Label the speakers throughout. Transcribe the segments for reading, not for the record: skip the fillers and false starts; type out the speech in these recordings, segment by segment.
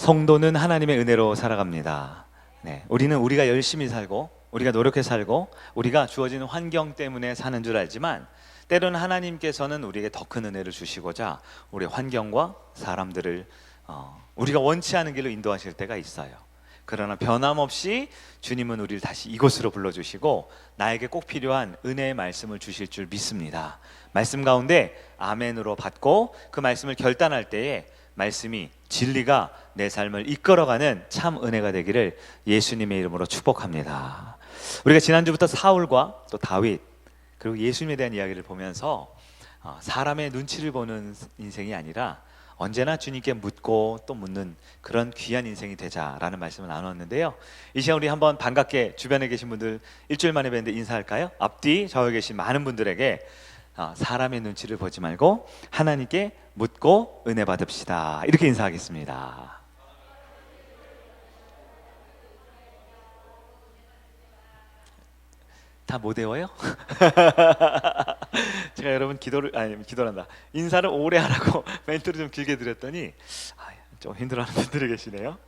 Speaker 1: 성도는 하나님의 은혜로 살아갑니다. 네, 우리는 우리가 열심히 살고 우리가 노력해 살고 우리가 주어지는 환경 때문에 사는 줄 알지만 때로는 하나님께서는 우리에게 더 큰 은혜를 주시고자 우리 환경과 사람들을 우리가 원치 않은 길로 인도하실 때가 있어요. 그러나 변함없이 주님은 우리를 다시 이곳으로 불러주시고 나에게 꼭 필요한 은혜의 말씀을 주실 줄 믿습니다. 말씀 가운데 아멘으로 받고 그 말씀을 결단할 때에 말씀이 진리가 내 삶을 이끌어가는 참 은혜가 되기를 예수님의 이름으로 축복합니다. 우리가 지난주부터 사울과 또 다윗 그리고 예수님에 대한 이야기를 보면서 사람의 눈치를 보는 인생이 아니라 언제나 주님께 묻고 또 묻는 그런 귀한 인생이 되자라는 말씀을 나눴는데요. 이 시간 우리 한번 반갑게 주변에 계신 분들 일주일 만에 뵙는데 인사할까요? 앞뒤 좌우에 계신 많은 분들에게 사람의 눈치를 보지 말고 하나님께 묻고 은혜 받읍시다. 이렇게 인사하겠습니다. 다 못 외워요? 제가 여러분 기도란다. 인사를 오래 하라고 멘트를 좀 길게 드렸더니 좀 힘들어하는 분들이 계시네요.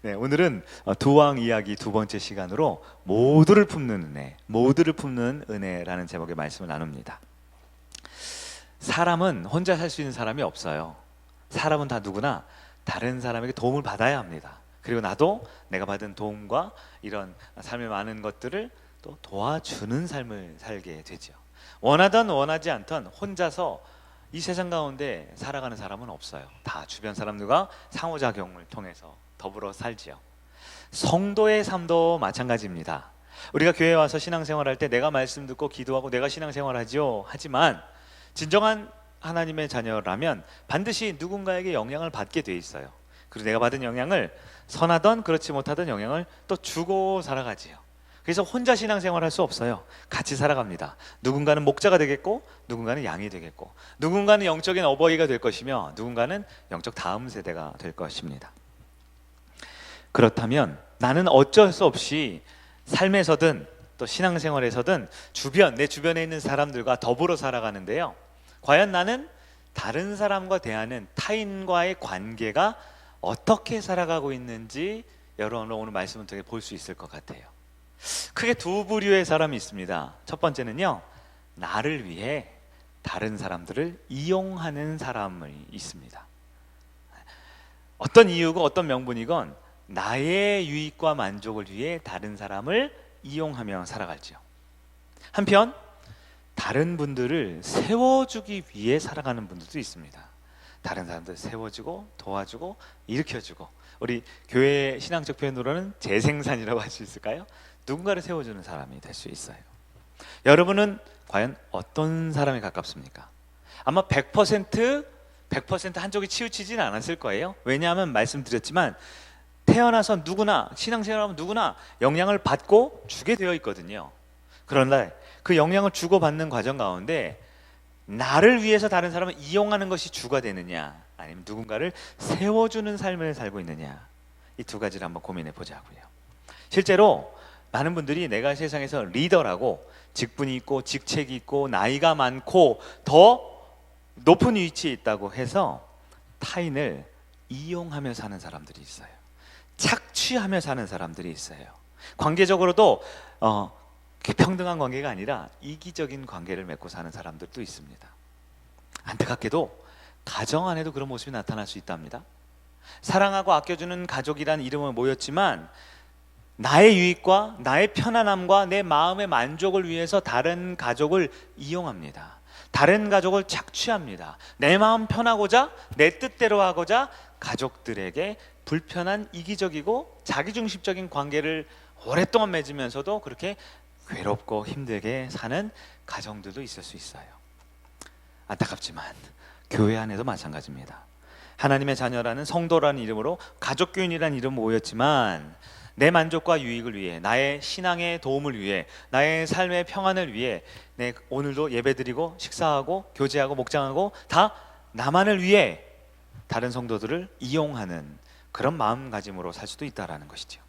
Speaker 1: 네, 오늘은 두왕 이야기 두 번째 시간으로 모두를 품는 은혜라는 제목의 말씀을 나눕니다. 사람은 혼자 살 수 있는 사람이 없어요. 사람은 다 누구나 다른 사람에게 도움을 받아야 합니다. 그리고 나도 내가 받은 도움과 이런 삶의 많은 것들을 또 도와주는 삶을 살게 되죠. 원하든 원하지 않든 혼자서 이 세상 가운데 살아가는 사람은 없어요. 다 주변 사람들과 상호작용을 통해서 더불어 살지요. 성도의 삶도 마찬가지입니다. 우리가 교회에 와서 신앙생활할 때 내가 말씀 듣고 기도하고 내가 신앙생활하지요. 하지만 진정한 하나님의 자녀라면 반드시 누군가에게 영향을 받게 돼 있어요. 그리고 내가 받은 영향을 선하던 그렇지 못하던 영향을 또 주고 살아가지요. 그래서 혼자 신앙생활할 수 없어요. 같이 살아갑니다. 누군가는 목자가 되겠고 누군가는 양이 되겠고 누군가는 영적인 어버이가 될 것이며 누군가는 영적 다음 세대가 될 것입니다. 그렇다면 나는 어쩔 수 없이 삶에서든 또 신앙생활에서든 내 주변에 있는 사람들과 더불어 살아가는데요. 과연 나는 다른 사람과 대하는 타인과의 관계가 어떻게 살아가고 있는지 여러분 오늘 말씀을 통해 볼 수 있을 것 같아요. 크게 두 부류의 사람이 있습니다. 첫 번째는요, 나를 위해 다른 사람들을 이용하는 사람이 있습니다. 어떤 이유고 어떤 명분이건 나의 유익과 만족을 위해 다른 사람을 이용하며 살아갈지요. 한편 다른 분들을 세워주기 위해 살아가는 분들도 있습니다. 다른 사람들 세워주고 도와주고 일으켜주고 우리 교회 신앙적 표현으로는 재생산이라고 할 수 있을까요? 누군가를 세워주는 사람이 될 수 있어요. 여러분은 과연 어떤 사람에 가깝습니까? 아마 100% 한쪽이 치우치진 않았을 거예요. 왜냐하면 말씀드렸지만 태어나서 누구나 신앙생활하면 누구나 영향을 받고 주게 되어 있거든요. 그런데 그 영향을 주고받는 과정 가운데 나를 위해서 다른 사람을 이용하는 것이 주가 되느냐 아니면 누군가를 세워주는 삶을 살고 있느냐 이 두 가지를 한번 고민해 보자고요. 실제로 많은 분들이 내가 세상에서 리더라고 직분이 있고 직책이 있고 나이가 많고 더 높은 위치에 있다고 해서 타인을 이용하며 사는 사람들이 있어요. 착취하며 사는 사람들이 있어요. 관계적으로도 평등한 관계가 아니라 이기적인 관계를 맺고 사는 사람들도 있습니다. 안타깝게도 가정 안에도 그런 모습이 나타날 수 있답니다. 사랑하고 아껴주는 가족이라는 이름을 모였지만 나의 유익과 나의 편안함과 내 마음의 만족을 위해서 다른 가족을 이용합니다. 다른 가족을 착취합니다. 내 마음 편하고자 내 뜻대로 하고자 가족들에게 불편한 이기적이고 자기중심적인 관계를 오랫동안 맺으면서도 그렇게 괴롭고 힘들게 사는 가정들도 있을 수 있어요. 안타깝지만 교회 안에도 마찬가지입니다. 하나님의 자녀라는 성도라는 이름으로 가족교인이라는 이름으로 모였지만 내 만족과 유익을 위해 나의 신앙의 도움을 위해 나의 삶의 평안을 위해 오늘도 예배드리고 식사하고 교제하고 목장하고 다 나만을 위해 다른 성도들을 이용하는 그런 마음가짐으로 살 수도 있다는 것이죠.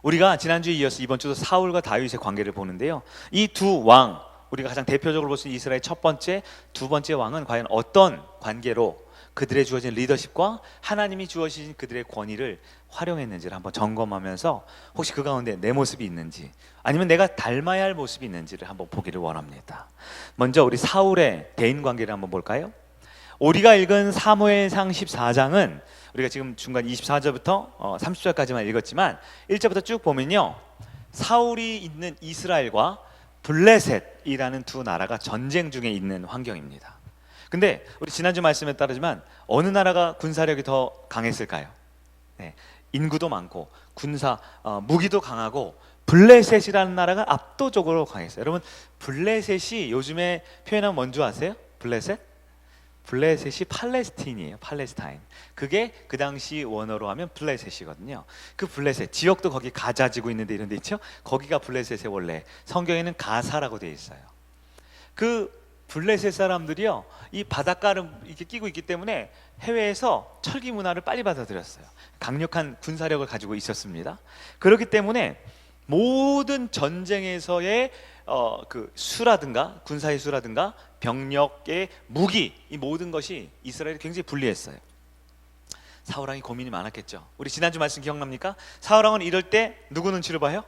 Speaker 1: 우리가 지난주에 이어서 이번 주도 사울과 다윗의 관계를 보는데요. 이 두 왕, 우리가 가장 대표적으로 볼 수 있는 이스라엘 첫 번째, 두 번째 왕은 과연 어떤 관계로 그들의 주어진 리더십과 하나님이 주어진 그들의 권위를 활용했는지를 한번 점검하면서 혹시 그 가운데 내 모습이 있는지 아니면 내가 닮아야 할 모습이 있는지를 한번 보기를 원합니다. 먼저 우리 사울의 대인 관계를 한번 볼까요? 우리가 읽은 사무엘상 14장은 우리가 지금 중간 24절부터 30절까지만 읽었지만 1절부터 쭉 보면요, 사울이 있는 이스라엘과 블레셋이라는 두 나라가 전쟁 중에 있는 환경입니다. 근데 우리 지난주 말씀에 따르지만 어느 나라가 군사력이 더 강했을까요? 네, 인구도 많고 군사 무기도 강하고 블레셋이라는 나라가 압도적으로 강했어요. 여러분, 블레셋이 요즘에 표현하면 뭔지 아세요? 블레셋이 팔레스틴이에요. 팔레스타인. 그게 그 당시 원어로 하면 블레셋이거든요. 그 블레셋 지역도 거기 가자지구 있는데 이런 데 있죠. 거기가 블레셋의 원래 성경에는 가사라고 되어 있어요. 그 블레셋 사람들이요, 이 바닷가를 이렇게 끼고 있기 때문에 해외에서 철기 문화를 빨리 받아들였어요. 강력한 군사력을 가지고 있었습니다. 그렇기 때문에 모든 전쟁에서의 그 수라든가 군사의 수라든가 병력의 무기, 이 모든 것이 이스라엘이 굉장히 불리했어요. 사울왕이 고민이 많았겠죠. 우리 지난주 말씀 기억납니까? 사울왕은 이럴 때 누구 눈치를 봐요?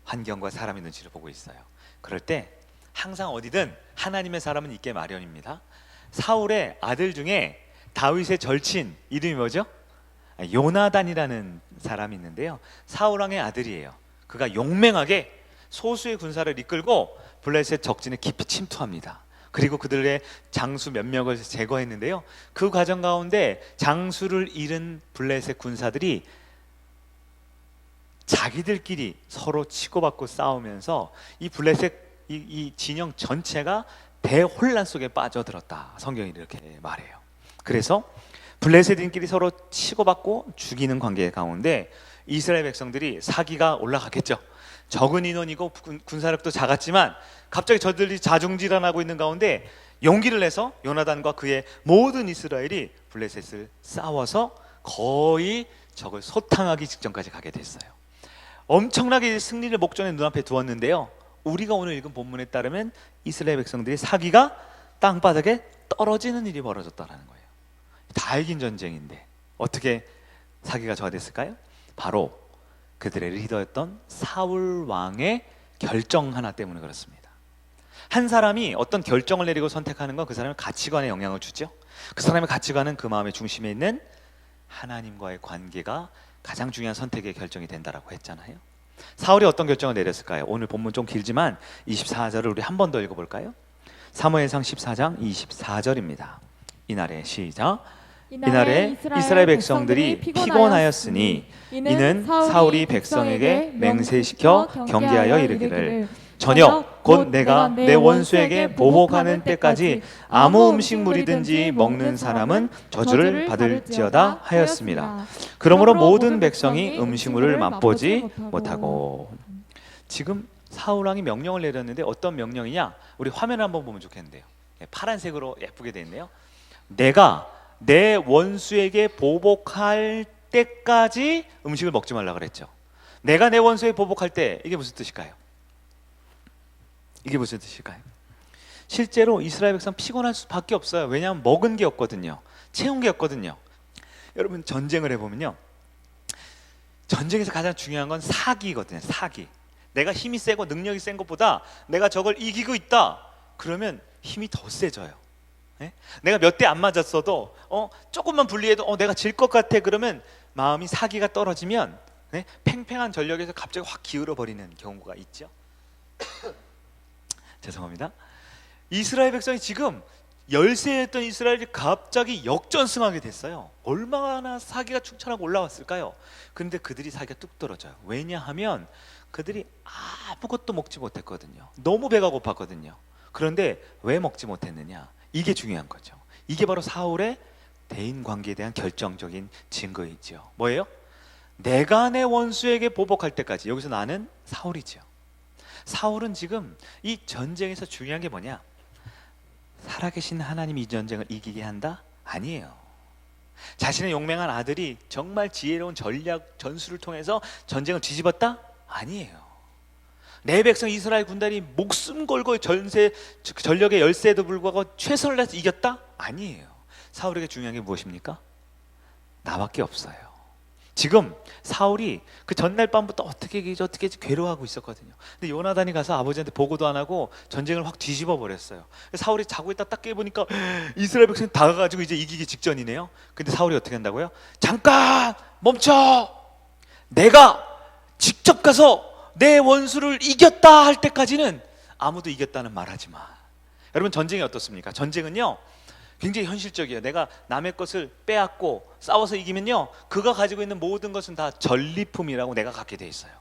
Speaker 1: 환경과 사람의 눈치를 보고 있어요. 그럴 때 항상 어디든 하나님의 사람은 있게 마련입니다. 사울의 아들 중에 다윗의 절친 이름이 뭐죠? 요나단이라는 사람이 있는데요, 사울왕의 아들이에요. 그가 용맹하게 소수의 군사를 이끌고 블레셋 적진에 깊이 침투합니다. 그리고 그들의 장수 몇 명을 제거했는데요, 그 과정 가운데 장수를 잃은 블레셋 군사들이 자기들끼리 서로 치고받고 싸우면서 이 블레셋 이 진영 전체가 대혼란 속에 빠져들었다, 성경이 이렇게 말해요. 그래서 블레셋인끼리 서로 치고받고 죽이는 관계 가운데 이스라엘 백성들이 사기가 올라갔겠죠. 적은 인원이고 군사력도 작았지만 갑자기 저들이 자중질환하고 있는 가운데 용기를 내서 요나단과 그의 모든 이스라엘이 블레셋을 싸워서 거의 적을 소탕하기 직전까지 가게 됐어요. 엄청나게 승리를 목전에 눈앞에 두었는데요, 우리가 오늘 읽은 본문에 따르면 이스라엘 백성들이 사기가 땅바닥에 떨어지는 일이 벌어졌다는 거예요. 다 이긴 전쟁인데 어떻게 사기가 저하됐을까요? 바로 그들의 리더였던 사울 왕의 결정 하나 때문에 그렇습니다. 한 사람이 어떤 결정을 내리고 선택하는 건 그 사람의 가치관에 영향을 주죠. 그 사람의 가치관은 그 마음의 중심에 있는 하나님과의 관계가 가장 중요한 선택의 결정이 된다라고 했잖아요. 사울이 어떤 결정을 내렸을까요? 오늘 본문 좀 길지만 24절을 우리 한 번 더 읽어볼까요? 사무엘상 14장 24절입니다. 이날에 시작. 이날에 이스라엘 백성들이 피곤하였으니 이는 사울이 백성에게 맹세시켜 경계하여 이르기를 저녁 곧 내가 내 원수에게 보복하는 때까지 아무 음식물이든지 먹는 사람은 저주를 받을지어다 하였습니다. 그러므로 모든 백성이 음식물을 맛보지 못하고. 지금 사울왕이 명령을 내렸는데 어떤 명령이냐? 우리 화면을 한번 보면 좋겠는데요. 파란색으로 예쁘게 되어 있네요. 내가 내 원수에게 보복할 때까지 음식을 먹지 말라 그랬죠. 내가 내 원수에게 보복할 때, 이게 무슨 뜻일까요? 이게 무슨 뜻일까요? 실제로 이스라엘 백성 피곤할 수밖에 없어요. 왜냐하면 먹은 게 없거든요. 채운 게 없거든요. 여러분, 전쟁을 해보면요, 전쟁에서 가장 중요한 건 사기거든요. 사기. 내가 힘이 세고 능력이 센 것보다 내가 저걸 이기고 있다, 그러면 힘이 더 세져요. 네? 내가 몇 대 안 맞았어도 조금만 불리해도 내가 질 것 같아, 그러면 마음이 사기가 떨어지면 팽팽한 전력에서 갑자기 확 기울어 버리는 경우가 있죠. 죄송합니다. 이스라엘 백성이 지금 열세했던 이스라엘이 갑자기 역전승하게 됐어요. 얼마나 사기가 충천하고 올라왔을까요? 그런데 그들이 사기가 뚝 떨어져요. 왜냐하면 그들이 아무것도 먹지 못했거든요. 너무 배가 고팠거든요. 그런데 왜 먹지 못했느냐? 이게 중요한 거죠. 이게 바로 사울의 대인 관계에 대한 결정적인 증거이죠. 뭐예요? 내가 내 원수에게 보복할 때까지. 여기서 나는 사울이죠. 사울은 지금 이 전쟁에서 중요한 게 뭐냐? 살아계신 하나님이 이 전쟁을 이기게 한다? 아니에요. 자신의 용맹한 아들이 정말 지혜로운 전략 전술을 통해서 전쟁을 뒤집었다? 아니에요. 내 백성 이스라엘 군단이 목숨 걸고 전력의 열세에도 불구하고 최선을 다해서 이겼다? 아니에요. 사울에게 중요한 게 무엇입니까? 나밖에 없어요. 지금 사울이 그 전날 밤부터 어떻게 괴로워하고 있었거든요. 근데 요나단이 가서 아버지한테 보고도 안 하고 전쟁을 확 뒤집어 버렸어요. 사울이 자고 있다 딱 깨보니까 이스라엘 백성이 다가가지고 이제 이기기 직전이네요. 근데 사울이 어떻게 한다고요? 잠깐 멈춰! 내가 직접 가서 내 원수를 이겼다 할 때까지는 아무도 이겼다는 말하지 마. 여러분, 전쟁이 어떻습니까? 전쟁은요 굉장히 현실적이에요. 내가 남의 것을 빼앗고 싸워서 이기면요 그가 가지고 있는 모든 것은 다 전리품이라고 내가 갖게 돼 있어요.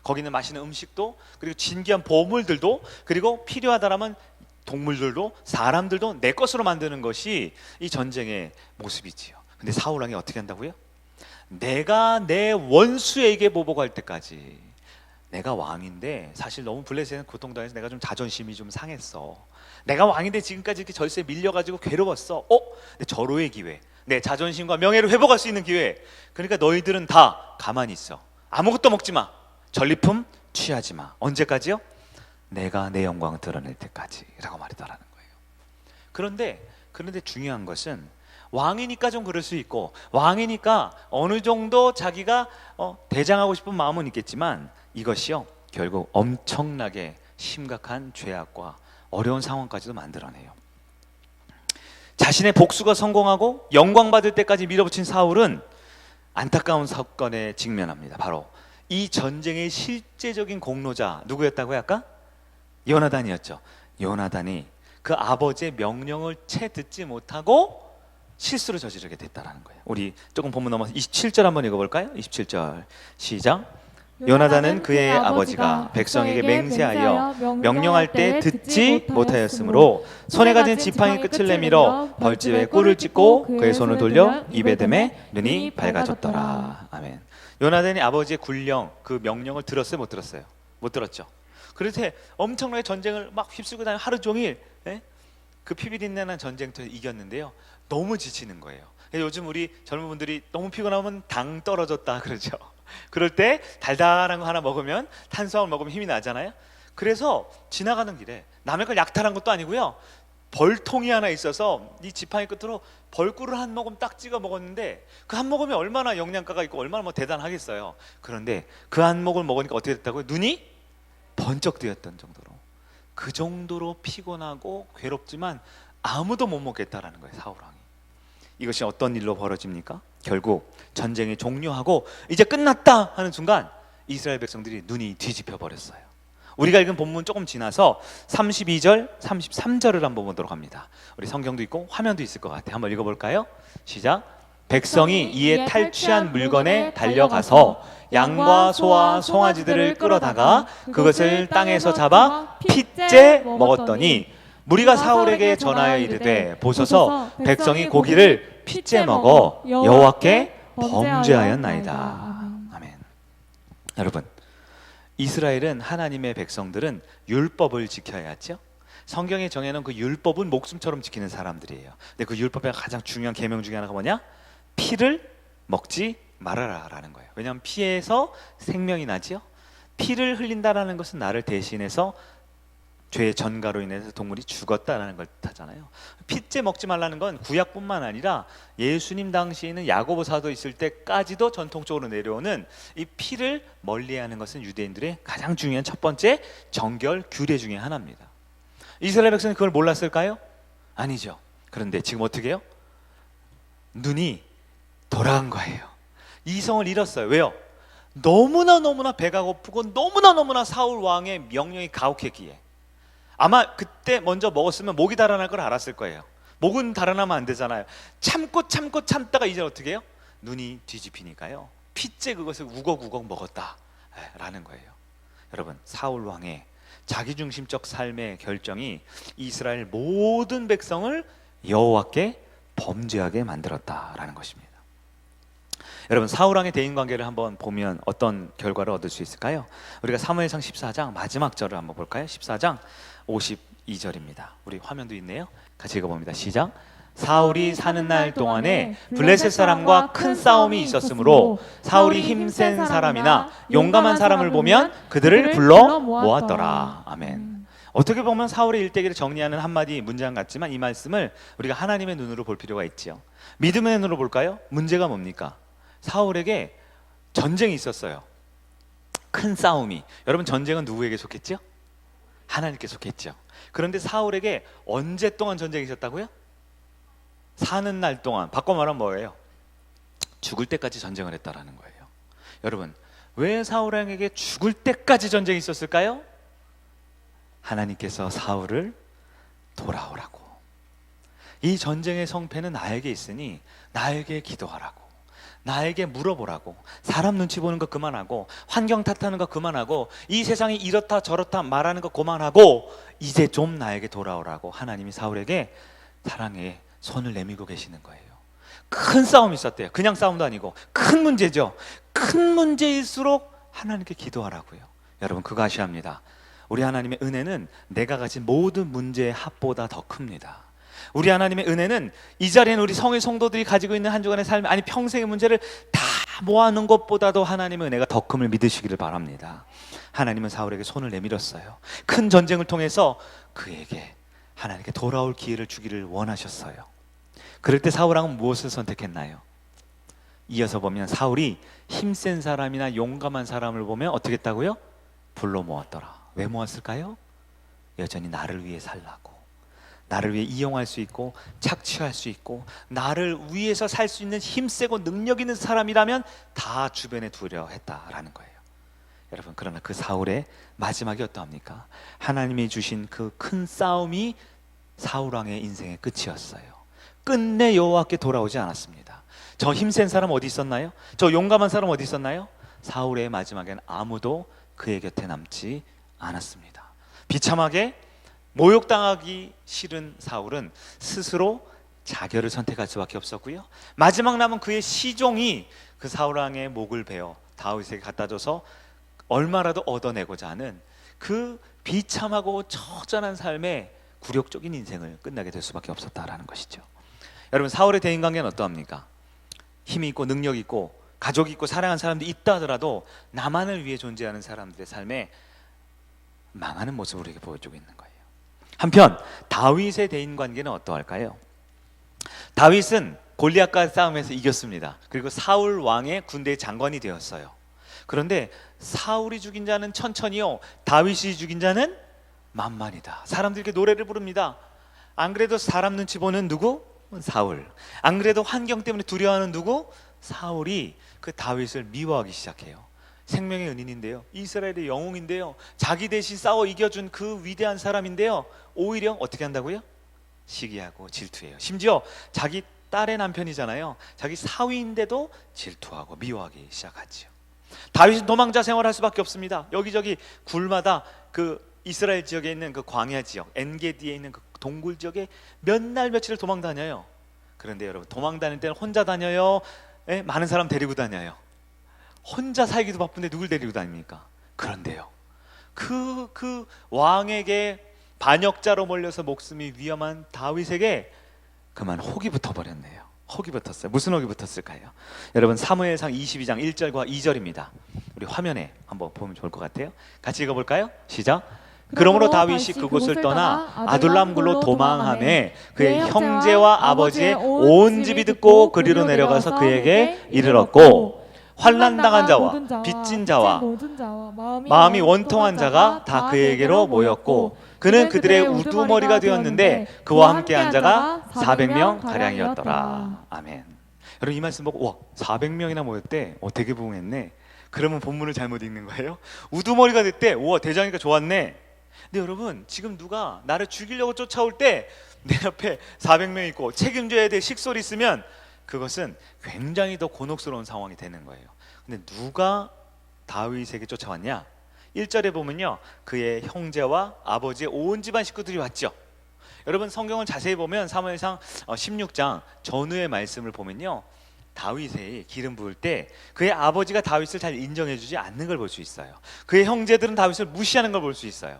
Speaker 1: 거기는 맛있는 음식도, 그리고 진귀한 보물들도, 그리고 필요하다라면 동물들도 사람들도 내 것으로 만드는 것이 이 전쟁의 모습이지요. 근데 사울 왕이 어떻게 한다고요? 내가 내 원수에게 보복할 때까지. 내가 왕인데 사실 너무 블레셋은 고통당해서 내가 좀 자존심이 좀 상했어. 내가 왕인데 지금까지 이렇게 절세에 밀려가지고 괴로웠어. 근데 절호의 기회, 내 자존심과 명예를 회복할 수 있는 기회. 그러니까 너희들은 다 가만히 있어. 아무것도 먹지 마. 전리품 취하지 마. 언제까지요? 내가 내 영광을 드러낼 때까지 라고 말했다라는 거예요. 그런데 중요한 것은 왕이니까 좀 그럴 수 있고, 왕이니까 어느 정도 자기가 대장하고 싶은 마음은 있겠지만, 이것이요 결국 엄청나게 심각한 죄악과 어려운 상황까지도 만들어내요. 자신의 복수가 성공하고 영광받을 때까지 밀어붙인 사울은 안타까운 사건에 직면합니다. 바로 이 전쟁의 실제적인 공로자 누구였다고요? 아까? 요나단이었죠. 요나단이 그 아버지의 명령을 채 듣지 못하고 실수를 저지르게 됐다는 거예요. 우리 조금 본문 넘어서 27절 한번 읽어볼까요? 27절 시작. 요나단은 그의 아버지가 백성에게 맹세하여 명령할 때 듣지 못하였으므로 손에 가진 지팡이 끝을 내밀어 벌집에 꿀을 찢고 그의 손을 돌려 입에 대매 눈이 밝아졌더라. 아멘. 요나단이 아버지의 굴령, 그 명령을 들었어요? 못 들었어요? 못 들었죠. 그래서 엄청나게 전쟁을 막 휩쓸고 다니고 하루 종일 그 피비린내난 전쟁터에 이겼는데요 너무 지치는 거예요. 요즘 우리 젊은 분들이 너무 피곤하면 당 떨어졌다 그러죠. 그럴 때 달달한 거 하나 먹으면, 탄수화물 먹으면 힘이 나잖아요. 그래서 지나가는 길에 남의 걸 약탈한 것도 아니고요 벌통이 하나 있어서 이 지팡이 끝으로 벌꿀을 한 모금 딱 찍어 먹었는데, 그 한 모금이 얼마나 영양가가 있고 얼마나 대단하겠어요. 그런데 그 한 모금을 먹으니까 어떻게 됐다고요? 눈이 번쩍 뜨였던 정도로, 그 정도로 피곤하고 괴롭지만 아무도 못 먹겠다라는 거예요, 사울왕이. 이것이 어떤 일로 벌어집니까? 결국 전쟁이 종료하고 이제 끝났다 하는 순간 이스라엘 백성들이 눈이 뒤집혀 버렸어요. 우리가 읽은 본문 조금 지나서 32절, 33절을 한번 보도록 합니다. 우리 성경도 있고 화면도 있을 것 같아요. 한번 읽어볼까요? 시작. 백성이 이에 탈취한 물건에 달려가서 양과 소와 송아지들을 끌어다가 그것을 땅에서 잡아 핏째 먹었더니 무리가 사울에게 전하여 이르되 보소서 백성이 고기를 핏째 먹어 여호와께 범죄하였나이다. 아멘. 여러분, 이스라엘은, 하나님의 백성들은 율법을 지켜야 하죠. 성경에 정해놓은 그 율법은 목숨처럼 지키는 사람들이에요. 근데 그 율법의 가장 중요한 계명 중에 하나가 뭐냐? 피를 먹지 말아라 라는 거예요. 왜냐하면 피에서 생명이 나지요. 피를 흘린다라는 것은 나를 대신해서 죄의 전가로 인해서 동물이 죽었다라는 걸 뜻하잖아요. 핏째 먹지 말라는 건 구약뿐만 아니라 예수님 당시에는 야고보 사도 있을 때까지도 전통적으로 내려오는 이 피를 멀리하는 것은 유대인들의 가장 중요한 첫 번째 정결 규례 중에 하나입니다. 이스라엘 백성이 그걸 몰랐을까요? 아니죠. 그런데 지금 어떻게 해요? 눈이 돌아간 거예요. 이성을 잃었어요. 왜요? 너무나 배가 고프고 너무나 사울 왕의 명령이 가혹했기에. 아마 그때 먼저 먹었으면 목이 달아날 걸 알았을 거예요. 목은 달아나면 안 되잖아요. 참다가 이제 어떻게 해요? 눈이 뒤집히니까요 핏째 그것을 우걱우걱 먹었다 라는 거예요. 여러분, 사울 왕의 자기중심적 삶의 결정이 이스라엘 모든 백성을 여호와께 범죄하게 만들었다라는 것입니다. 여러분, 사울 왕의 대인관계를 한번 보면 어떤 결과를 얻을 수 있을까요? 우리가 사무엘상 14장 마지막 절을 한번 볼까요? 14장 52절입니다. 우리 화면도 있네요. 같이 읽어봅니다. 시작. 사울이 사는 날 동안에 블레셋 사람과 큰 싸움이 있었으므로 사울이 힘센 사람이나 용감한 사람을 보면 그들을 불러 모았더라. 아멘. 어떻게 보면 사울의 일대기를 정리하는 한마디 문장 같지만 이 말씀을 우리가 하나님의 눈으로 볼 필요가 있죠. 믿음의 눈으로 볼까요? 문제가 뭡니까? 사울에게 전쟁이 있었어요. 큰 싸움이. 여러분, 전쟁은 누구에게 속했죠? 하나님께 속했죠. 그런데 사울에게 언제 동안 전쟁이 있었다고요? 사는 날 동안. 바꿔 말하면 뭐예요? 죽을 때까지 전쟁을 했다라는 거예요. 여러분, 왜 사울에게 죽을 때까지 전쟁이 있었을까요? 하나님께서 사울을 돌아오라고. 이 전쟁의 성패는 나에게 있으니 나에게 기도하라고, 나에게 물어보라고. 사람 눈치 보는 거 그만하고, 환경 탓하는 거 그만하고, 이 세상이 이렇다 저렇다 말하는 거 그만하고, 이제 좀 나에게 돌아오라고 하나님이 사울에게 사랑의 손을 내밀고 계시는 거예요. 큰 싸움이 있었대요. 그냥 싸움도 아니고 큰 문제죠. 큰 문제일수록 하나님께 기도하라고요. 여러분, 그거 아셔야 합니다. 우리 하나님의 은혜는 내가 가진 모든 문제의 합보다 더 큽니다. 우리 하나님의 은혜는 이 자리에는 우리 성의 성도들이 가지고 있는 한 주간의 삶, 아니 평생의 문제를 다 모아놓은 것보다도 하나님의 은혜가 더 큼을 믿으시기를 바랍니다. 하나님은 사울에게 손을 내밀었어요. 큰 전쟁을 통해서 그에게 하나님께 돌아올 기회를 주기를 원하셨어요. 그럴 때 사울 왕은 무엇을 선택했나요? 이어서 보면 사울이 힘센 사람이나 용감한 사람을 보면 어떻게 했다고요? 불러 모았더라. 왜 모았을까요? 여전히 나를 위해 살라고, 나를 위해 이용할 수 있고 착취할 수 있고 나를 위해서 살 수 있는 힘세고 능력 있는 사람이라면 다 주변에 두려 했다라는 거예요. 여러분, 그러나 그 사울의 마지막이 어떠합니까? 하나님이 주신 그 큰 싸움이 사울 왕의 인생의 끝이었어요. 끝내 여호와께 돌아오지 않았습니다. 저 힘센 사람 어디 있었나요? 저 용감한 사람 어디 있었나요? 사울의 마지막엔 아무도 그의 곁에 남지 않았습니다. 비참하게 모욕당하기 싫은 사울은 스스로 자결을 선택할 수밖에 없었고요. 마지막 남은 그의 시종이 그 사울 왕의 목을 베어 다윗에게 갖다 줘서 얼마라도 얻어내고자 하는 그 비참하고 처절한 삶의 굴욕적인 인생을 끝나게 될 수밖에 없었다라는 것이죠. 여러분, 사울의 대인관계는 어떠합니까? 힘이 있고 능력 있고 가족이 있고 사랑하는 사람들이 있다 하더라도 나만을 위해 존재하는 사람들의 삶에 망하는 모습을 우리에게 보여주고 있는 거예요. 한편 다윗의 대인관계는 어떠할까요? 다윗은 골리앗과 싸움에서 이겼습니다. 그리고 사울 왕의 군대의 장관이 되었어요. 그런데 사울이 죽인 자는 천천히요, 다윗이 죽인 자는 만만이다. 사람들에게 노래를 부릅니다. 안 그래도 사람 눈치 보는 누구? 사울. 안 그래도 환경 때문에 두려워하는 누구? 사울이 그 다윗을 미워하기 시작해요. 생명의 은인인데요, 이스라엘의 영웅인데요, 자기 대신 싸워 이겨준 그 위대한 사람인데요, 오히려 어떻게 한다고요? 시기하고 질투해요. 심지어 자기 딸의 남편이잖아요. 자기 사위인데도 질투하고 미워하기 시작하지요. 다윗은 도망자 생활할 수밖에 없습니다. 여기저기 굴마다 그 이스라엘 지역에 있는 그 광야 지역, 엔게디에 있는 그 동굴 지역에 몇 날 며칠을 도망 다녀요. 그런데 여러분, 도망 다닐 때는 혼자 다녀요? 많은 사람 데리고 다녀요? 혼자 살기도 바쁜데 누굴 데리고 다닙니까? 그런데요, 그 왕에게 반역자로 몰려서 목숨이 위험한 다윗에게 그만 혹이 붙어버렸네요. 혹이 붙었어요. 무슨 혹이 붙었을까요? 여러분, 사무엘상 22장 1절과 2절입니다. 우리 화면에 한번 보면 좋을 것 같아요. 같이 읽어볼까요? 시작. 그러므로 다윗이 그곳을 떠나 아둘람 굴로 도망하매 그의 형제와 아버지의 온 집이 듣고 그리로 내려가서 그에게 이르렀고, 환난당한 자와 빚진 자와 마음이 원통한 자가 다 그에게로 모였고, 그는 그들의 우두머리가 되었는데 그와 함께한 자가 400명 가량이었더라. 아멘. 여러분, 이 말씀 보고 와, 400명이나 모였대. 되게 부흥했네. 그러면 본문을 잘못 읽는 거예요? 우두머리가 됐대. 우와, 대장이니까 좋았네. 근데 여러분, 지금 누가 나를 죽이려고 쫓아올 때 내 옆에 400명 있고 책임져야 될 식솔이 있으면 그것은 굉장히 더 곤혹스러운 상황이 되는 거예요. 근데 누가 다윗에게 쫓아왔냐? 1절에 보면요, 그의 형제와 아버지의 온 집안 식구들이 왔죠. 여러분, 성경을 자세히 보면 사무엘상 16장 전후의 말씀을 보면요, 다윗이 기름 부을 때 그의 아버지가 다윗을 잘 인정해주지 않는 걸 볼 수 있어요. 그의 형제들은 다윗을 무시하는 걸 볼 수 있어요.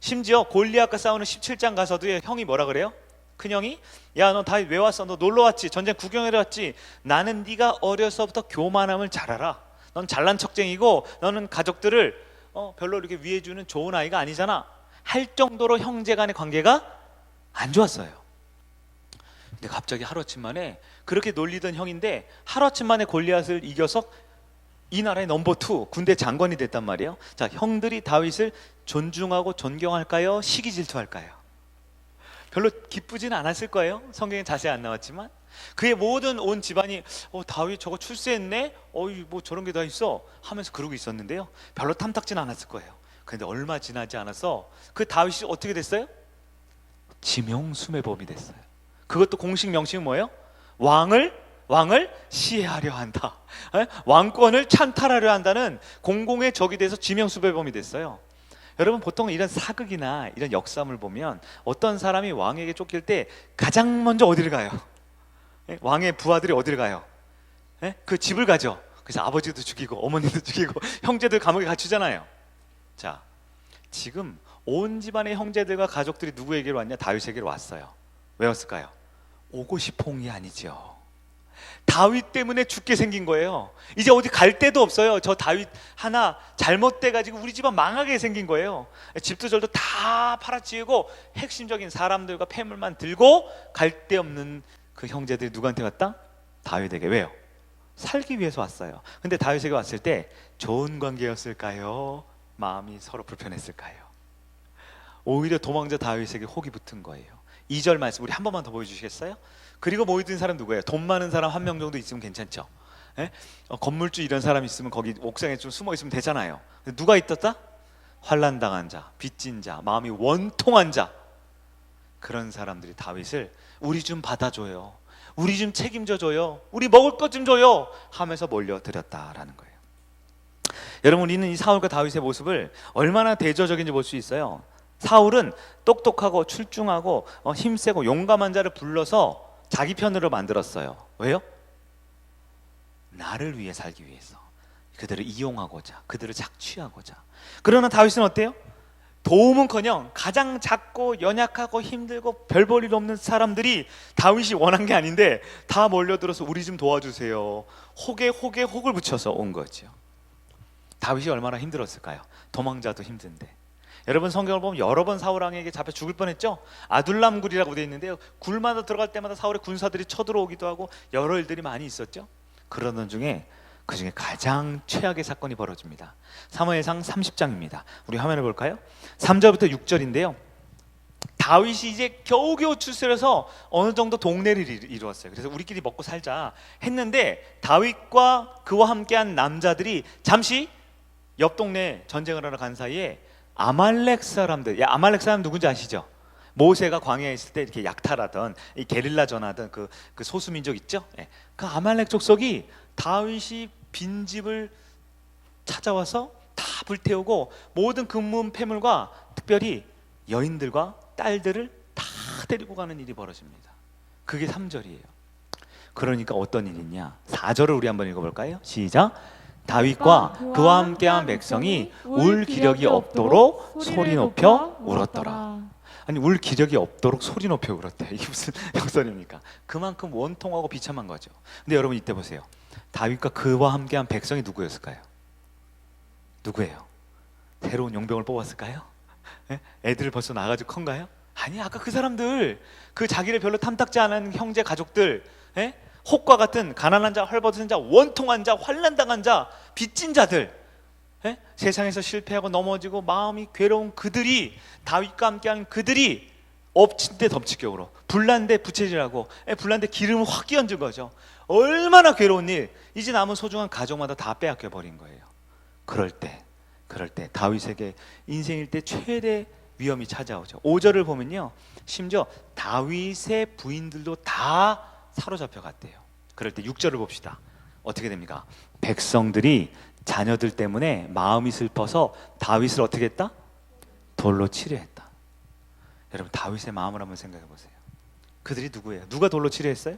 Speaker 1: 심지어 골리앗과 싸우는 17장 가서도 형이 뭐라 그래요? 큰형이, 야, 너 다윗 왜 왔어? 너 놀러 왔지? 전쟁 구경하러 왔지? 나는 네가 어려서부터 교만함을 잘 알아. 넌 잘난 척쟁이고 너는 가족들을 별로 이렇게 위해주는 좋은 아이가 아니잖아. 할 정도로 형제 간의 관계가 안 좋았어요. 근데 갑자기 하루아침 만에 그렇게 놀리던 형인데 하루아침 만에 골리앗을 이겨서 이 나라의 넘버 2 군대 장관이 됐단 말이에요. 자, 형들이 다윗을 존중하고 존경할까요? 시기 질투할까요? 별로 기쁘지는 않았을 거예요. 성경에 자세히 안 나왔지만 그의 모든 온 집안이 다윗 저거 출세했네? 뭐 저런 게 다 있어? 하면서 그러고 있었는데요, 별로 탐탁지는 않았을 거예요. 그런데 얼마 지나지 않아서 그 다윗이 어떻게 됐어요? 지명수매범이 됐어요. 그것도 공식 명칭은 뭐예요? 왕을 시해하려 한다, 왕권을 찬탈하려 한다는 공공의 적이 돼서 지명수배범이 됐어요. 여러분, 보통 이런 사극이나 이런 역사물 보면 어떤 사람이 왕에게 쫓길 때 가장 먼저 어디를 가요? 왕의 부하들이 어디를 가요? 그 집을 가죠. 그래서 아버지도 죽이고 어머니도 죽이고 형제들 감옥에 갇히잖아요. 자, 지금 온 집안의 형제들과 가족들이 누구에게로 왔냐? 다윗에게로 왔어요. 왜 왔을까요? 오고 싶어 온 게 아니죠. 다윗 때문에 죽게 생긴 거예요. 이제 어디 갈 데도 없어요. 저 다윗 하나 잘못돼 가지고 우리 집안 망하게 생긴 거예요. 집도 절도 다 팔아치우고 핵심적인 사람들과 폐물만 들고 갈 데 없는 그 형제들이 누구한테 왔다? 다윗에게. 왜요? 살기 위해서 왔어요. 근데 다윗에게 왔을 때 좋은 관계였을까요? 마음이 서로 불편했을까요? 오히려 도망자 다윗에게 혹이 붙은 거예요. 2절 말씀 우리 한 번만 더 보여주시겠어요? 그리고 모이든 사람 누구예요? 돈 많은 사람 한 명 정도 있으면 괜찮죠. 건물주 이런 사람 있으면 거기 옥상에 좀 숨어 있으면 되잖아요. 누가 있었다? 환난당한 자, 빚진 자, 마음이 원통한 자, 그런 사람들이 다윗을 우리 좀 받아줘요, 우리 좀 책임져줘요, 우리 먹을 것 좀 줘요 하면서 몰려들었다라는 거예요. 여러분, 우리는 이 사울과 다윗의 모습을 얼마나 대조적인지 볼 수 있어요. 사울은 똑똑하고 출중하고 힘세고 용감한 자를 불러서 자기 편으로 만들었어요. 왜요? 나를 위해 살기 위해서, 그들을 이용하고자, 그들을 착취하고자. 그러나 다윗은 어때요? 도움은커녕 가장 작고 연약하고 힘들고 별 볼 일 없는 사람들이 다윗이 원한 게 아닌데 다 몰려들어서 우리 좀 도와주세요, 혹에 혹을 붙여서 온 거죠. 다윗이 얼마나 힘들었을까요? 도망자도 힘든데. 여러분, 성경을 보면 여러 번 사울 왕에게 잡혀 죽을 뻔했죠. 아둘람 굴이라고 되어 있는데요, 굴마다 들어갈 때마다 사울의 군사들이 쳐들어오기도 하고 여러 일들이 많이 있었죠. 그러던 중에 그 중에 가장 최악의 사건이 벌어집니다. 사무엘상 30장입니다. 우리 화면을 볼까요? 3절부터 6절인데요 다윗이 이제 겨우겨우 출세해서 어느 정도 동네를 이루었어요. 그래서 우리끼리 먹고 살자 했는데 다윗과 그와 함께한 남자들이 잠시 옆 동네 전쟁을 하러 간 사이에 아말렉 사람들, 아말렉 사람 누군지 아시죠? 모세가 광야에 있을 때 이렇게 약탈하던, 이 게릴라 전하던 그 소수민족 있죠? 그 아말렉 족속이 다윗이 빈집을 찾아와서 다 불태우고 모든 금문 폐물과 특별히 여인들과 딸들을 다 데리고 가는 일이 벌어집니다. 그게 3절이에요. 그러니까 어떤 일이냐? 4절을 우리 한번 읽어볼까요? 시작. 다윗과 그와 함께한 백성이 울 기력이 없도록 소리 높여 울었더라. 아니, 울 기력이 없도록 소리 높여 울었대. 이게 무슨 역설입니까? 그만큼 원통하고 비참한 거죠. 근데 여러분, 이때 보세요. 다윗과 그와 함께한 백성이 누구였을까요? 누구예요? 새로운 용병을 뽑았을까요? 애들 벌써 나가지고 큰가요? 아니, 아까 그 사람들, 그 자기를 별로 탐탁지 않은 형제 가족들, 혹과 같은 가난한 자, 헐벗은 자, 원통한 자, 환난당한 자, 빚진 자들, 세상에서 실패하고 넘어지고 마음이 괴로운 그들이, 다윗과 함께하는 그들이 엎친 데 덮치격으로, 불난 데 부채질하고, 불난 데 기름을 확 끼얹은 거죠. 얼마나 괴로운 일, 이제 남은 소중한 가족마다 다 빼앗겨 버린 거예요. 그럴 때 다윗에게 인생일 때 최대 위험이 찾아오죠. 5절을 보면요, 심지어 다윗의 부인들도 다 사로잡혀 갔대요. 그럴 때 6절을 봅시다. 어떻게 됩니까? 백성들이 자녀들 때문에 마음이 슬퍼서 다윗을 어떻게 했다? 돌로 치려했다. 여러분, 다윗의 마음을 한번 생각해 보세요. 그들이 누구예요? 누가 돌로 치려했어요?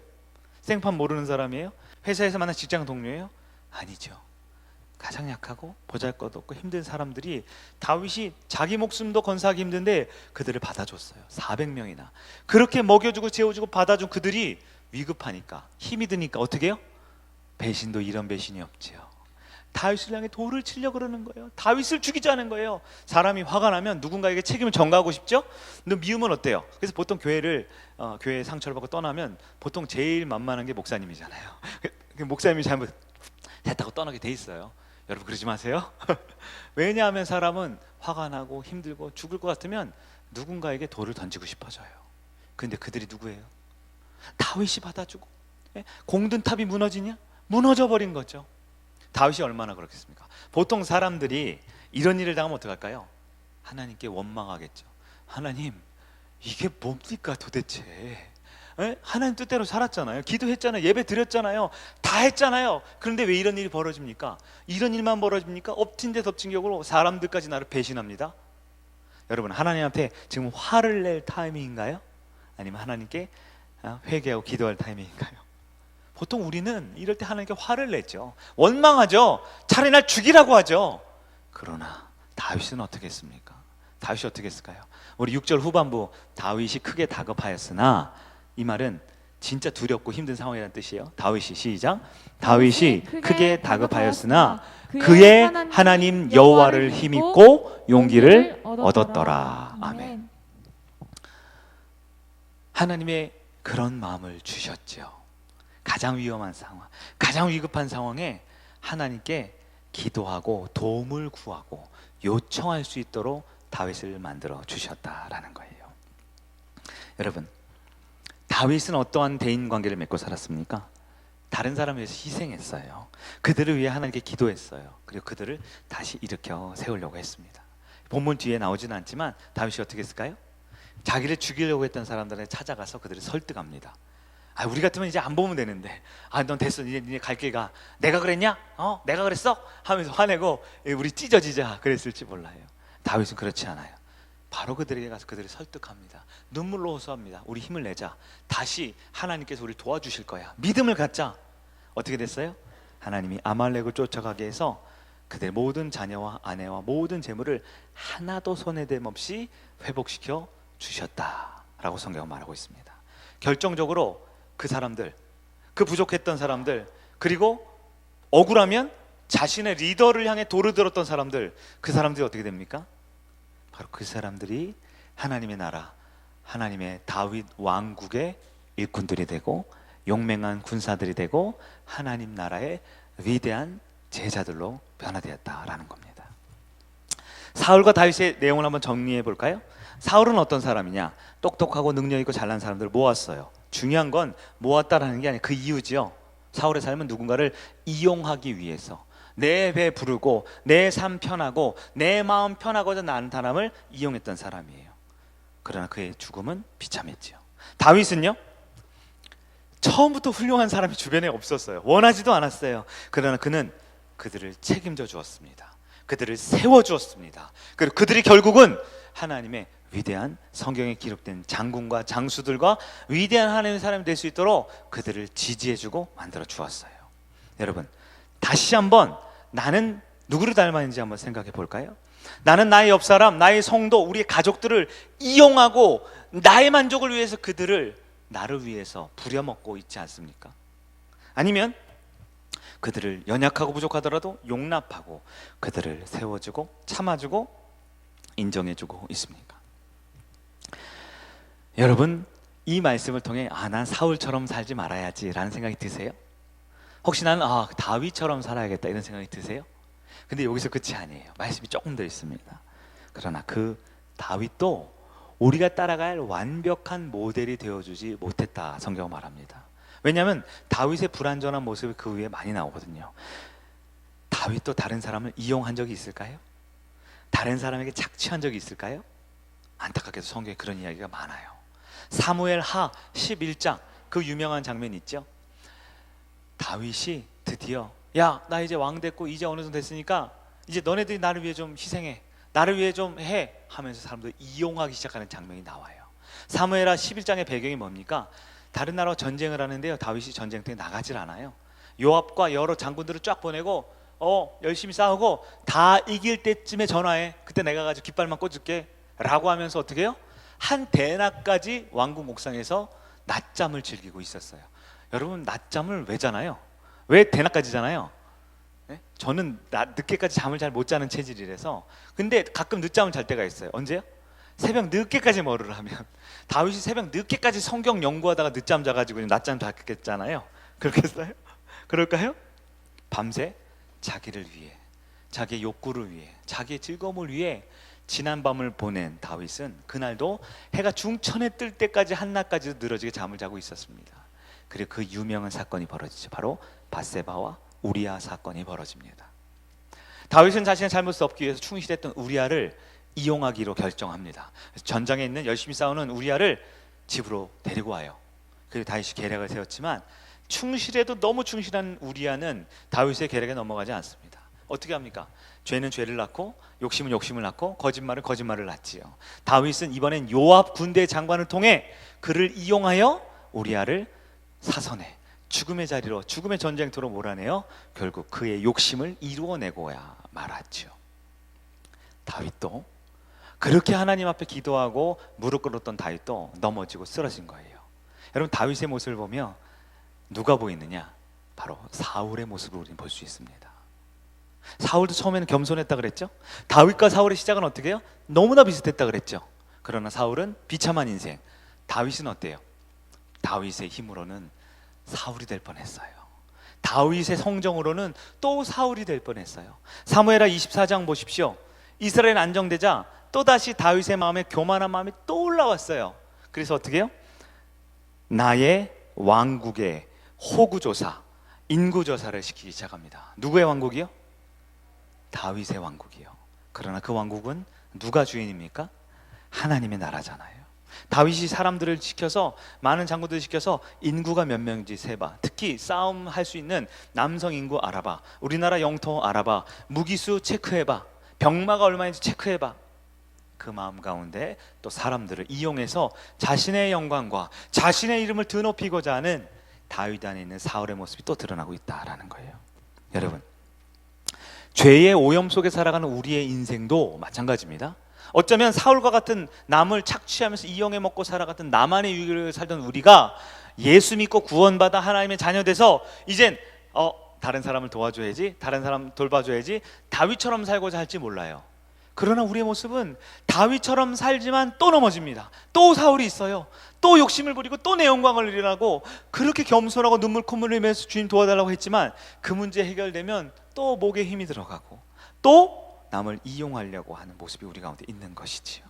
Speaker 1: 생판 모르는 사람이에요? 회사에서 만난 직장 동료예요? 아니죠. 가장 약하고 보잘것없고 힘든 사람들이 다윗이 자기 목숨도 건사하기 힘든데 그들을 받아줬어요. 400명이나. 그렇게 먹여주고 재워주고 받아준 그들이 위급하니까, 힘이 드니까 어떻게 해요? 배신도 이런 배신이 없지요. 다윗을 향해 돌을 치려고 그러는 거예요. 다윗을 죽이자는 거예요. 사람이 화가 나면 누군가에게 책임을 전가하고 싶죠? 근데 미우면 어때요? 그래서 보통 교회에 상처를 받고 떠나면 보통 제일 만만한 게 목사님이잖아요. 목사님이 잘못했다고 떠나게 돼 있어요. 여러분 그러지 마세요. 왜냐하면 사람은 화가 나고 힘들고 죽을 것 같으면 누군가에게 돌을 던지고 싶어져요. 근데 그들이 누구예요? 다윗이 받아주고 공든 탑이 무너지냐? 무너져 버린 거죠. 다윗이 얼마나 그렇겠습니까? 보통 사람들이 이런 일을 당하면 어떡할까요? 하나님께 원망하겠죠. 하나님, 이게 뭡니까 도대체? 하나님 뜻대로 살았잖아요. 기도했잖아요. 예배 드렸잖아요. 다 했잖아요. 그런데 왜 이런 일이 벌어집니까? 이런 일만 벌어집니까? 엎친 데 덮친 격으로 사람들까지 나를 배신합니다. 여러분, 하나님한테 지금 화를 낼 타이밍인가요? 아니면 하나님께 회개하고 기도할 타이밍인가요? 보통 우리는 이럴 때 하나님께 화를 내죠. 원망하죠. 차라리 날 죽이라고 하죠. 그러나 다윗은 어떻게 했습니까? 다윗이 어떻게 했을까요? 우리 6절 후반부 다윗이 크게 다급하였으나, 이 말은 진짜 두렵고 힘든 상황이라는 뜻이에요. 다윗이 시작. 다윗이 크게 다급하였으나 그의 하나님 여호와를 힘입고 용기를 얻었더라. 아멘. 하나님의 그런 마음을 주셨죠. 가장 위험한 상황, 가장 위급한 상황에 하나님께 기도하고 도움을 구하고 요청할 수 있도록 다윗을 만들어 주셨다라는 거예요. 여러분, 다윗은 어떠한 대인관계를 맺고 살았습니까? 다른 사람을 위해서 희생했어요. 그들을 위해 하나님께 기도했어요. 그리고 그들을 다시 일으켜 세우려고 했습니다. 본문 뒤에 나오지는 않지만 다윗이 어떻게 했을까요? 자기를 죽이려고 했던 사람들을 찾아가서 그들을 설득합니다. 우리 같으면 이제 안 보면 되는데, 넌 됐어, 이제 니네 갈 길 가. 내가 그랬냐? 내가 그랬어? 하면서 화내고 우리 찢어지자 그랬을지 몰라요. 다윗은 그렇지 않아요. 바로 그들에게 가서 그들을 설득합니다. 눈물로 호소합니다. 우리 힘을 내자. 다시 하나님께서 우리를 도와주실 거야. 믿음을 갖자. 어떻게 됐어요? 하나님이 아말렉을 쫓아가게 해서 그들의 모든 자녀와 아내와 모든 재물을 하나도 손해됨 없이 회복시켜 주셨다라고 성경은 말하고 있습니다. 결정적으로 그 사람들, 그 부족했던 사람들, 그리고 억울하면 자신의 리더를 향해 돌을 들었던 사람들, 그 사람들이 어떻게 됩니까? 바로 그 사람들이 하나님의 나라, 하나님의 다윗 왕국의 일꾼들이 되고 용맹한 군사들이 되고 하나님 나라의 위대한 제자들로 변화되었다라는 겁니다. 사울과 다윗의 내용을 한번 정리해 볼까요? 사울은 어떤 사람이냐? 똑똑하고 능력 있고 잘난 사람들을 모았어요. 중요한 건 모았다라는 게 아니라 그 이유지요. 사울의 삶은 누군가를 이용하기 위해서, 내 배 부르고 내 삶 편하고 내 마음 편하고자 난 사람을 이용했던 사람이에요. 그러나 그의 죽음은 비참했지요. 다윗은요, 처음부터 훌륭한 사람이 주변에 없었어요. 원하지도 않았어요. 그러나 그는 그들을 책임져 주었습니다. 그들을 세워 주었습니다. 그리고 그들이 결국은 하나님의 위대한 성경에 기록된 장군과 장수들과 위대한 하나님의 사람이 될 수 있도록 그들을 지지해주고 만들어 주었어요. 여러분, 다시 한번 나는 누구를 닮았는지 한번 생각해 볼까요? 나는 나의 옆사람, 나의 성도, 우리의 가족들을 이용하고 나의 만족을 위해서 그들을 나를 위해서 부려먹고 있지 않습니까? 아니면 그들을 연약하고 부족하더라도 용납하고 그들을 세워주고 참아주고 인정해주고 있습니까? 여러분, 이 말씀을 통해 난 사울처럼 살지 말아야지 라는 생각이 드세요? 혹시 나는 다윗처럼 살아야겠다 이런 생각이 드세요? 근데 여기서 끝이 아니에요. 말씀이 조금 더 있습니다. 그러나 그 다윗도 우리가 따라갈 완벽한 모델이 되어주지 못했다, 성경은 말합니다. 왜냐하면 다윗의 불완전한 모습이 그 위에 많이 나오거든요. 다윗도 다른 사람을 이용한 적이 있을까요? 다른 사람에게 착취한 적이 있을까요? 안타깝게도 성경에 그런 이야기가 많아요. 사무엘하 11장 그 유명한 장면 있죠? 다윗이 드디어 나 이제 왕 됐고 이제 어느 정도 됐으니까 이제 너네들이 나를 위해 좀 희생해, 나를 위해 좀 해 하면서 사람들 이용하기 시작하는 장면이 나와요. 사무엘하 11장의 배경이 뭡니까? 다른 나라와 전쟁을 하는데요, 다윗이 전쟁터에 나가질 않아요. 요압과 여러 장군들을 쫙 보내고 열심히 싸우고 다 이길 때쯤에 전화해. 그때 내가 가지고 깃발만 꽂을게 라고 하면서 어떻게 해요? 한 대낮까지 왕궁 옥상에서 낮잠을 즐기고 있었어요. 여러분, 낮잠을 왜 자나요? 왜 대낮까지 자나요? 저는 늦게까지 잠을 잘 못 자는 체질이라서. 근데 가끔 늦잠을 잘 때가 있어요. 언제요? 새벽 늦게까지 뭐를 하면. 다윗이 새벽 늦게까지 성경 연구하다가 늦잠 자가지고 낮잠 잤겠잖아요. 그렇겠어요? 그럴까요? 밤새 자기를 위해, 자기의 욕구를 위해, 자기의 즐거움을 위해 지난 밤을 보낸 다윗은 그날도 해가 중천에 뜰 때까지 한낮까지도 늘어지게 잠을 자고 있었습니다. 그리고 그 유명한 사건이 벌어지죠. 바로 밧세바와 우리아 사건이 벌어집니다. 다윗은 자신의 잘못을 덮기 위해서 충실했던 우리아를 이용하기로 결정합니다. 전장에 있는 열심히 싸우는 우리아를 집으로 데리고 와요. 그리고 다윗이 계략을 세웠지만 충실해도 너무 충실한 우리아는 다윗의 계략에 넘어가지 않습니다. 어떻게 합니까? 죄는 죄를 낳고 욕심은 욕심을 낳고 거짓말은 거짓말을 낳지요. 다윗은 이번엔 요압 군대 장관을 통해 그를 이용하여 우리아를 사선해 죽음의 자리로, 죽음의 전쟁터로 몰아내어 결국 그의 욕심을 이루어내고야 말았죠. 다윗도 그렇게 하나님 앞에 기도하고 무릎 꿇었던 다윗도 넘어지고 쓰러진 거예요. 여러분, 다윗의 모습을 보며 누가 보이느냐? 바로 사울의 모습을 우리는 볼 수 있습니다. 사울도 처음에는 겸손했다 그랬죠. 다윗과 사울의 시작은 어떻게 해요? 너무나 비슷했다 그랬죠. 그러나 사울은 비참한 인생, 다윗은 어때요? 다윗의 힘으로는 사울이 될 뻔했어요. 다윗의 성정으로는 또 사울이 될 뻔했어요. 사무엘하 24장 보십시오. 이스라엘 안정되자 또다시 다윗의 마음에 교만한 마음이 또 올라왔어요. 그래서 어떻게 해요? 나의 왕국의 호구조사, 인구조사를 시키기 시작합니다. 누구의 왕국이요? 다윗의 왕국이요. 그러나 그 왕국은 누가 주인입니까? 하나님의 나라잖아요. 다윗이 사람들을 시켜서, 많은 장군들을 시켜서 인구가 몇 명인지 세봐. 특히 싸움할 수 있는 남성 인구 알아봐. 우리나라 영토 알아봐. 무기수 체크해봐. 병마가 얼마인지 체크해봐. 그 마음 가운데 또 사람들을 이용해서 자신의 영광과 자신의 이름을 드높이고자 하는 다윗 안에 있는 사울의 모습이 또 드러나고 있다라는 거예요. 여러분, 죄의 오염 속에 살아가는 우리의 인생도 마찬가지입니다. 어쩌면 사울과 같은 남을 착취하면서 이용해 먹고 살아갔던 나만의 유익을 살던 우리가 예수 믿고 구원받아 하나님의 자녀 돼서 이젠 다른 사람을 도와줘야지, 다른 사람 돌봐줘야지, 다윗처럼 살고자 할지 몰라요. 그러나 우리의 모습은 다윗처럼 살지만 또 넘어집니다. 또 사울이 있어요. 또 욕심을 부리고 또 내 영광을 누리라고 그렇게 겸손하고 눈물 콧물 흘리면서 주님 도와달라고 했지만 그 문제 해결되면 또 목에 힘이 들어가고 또 남을 이용하려고 하는 모습이 우리 가운데 있는 것이지요.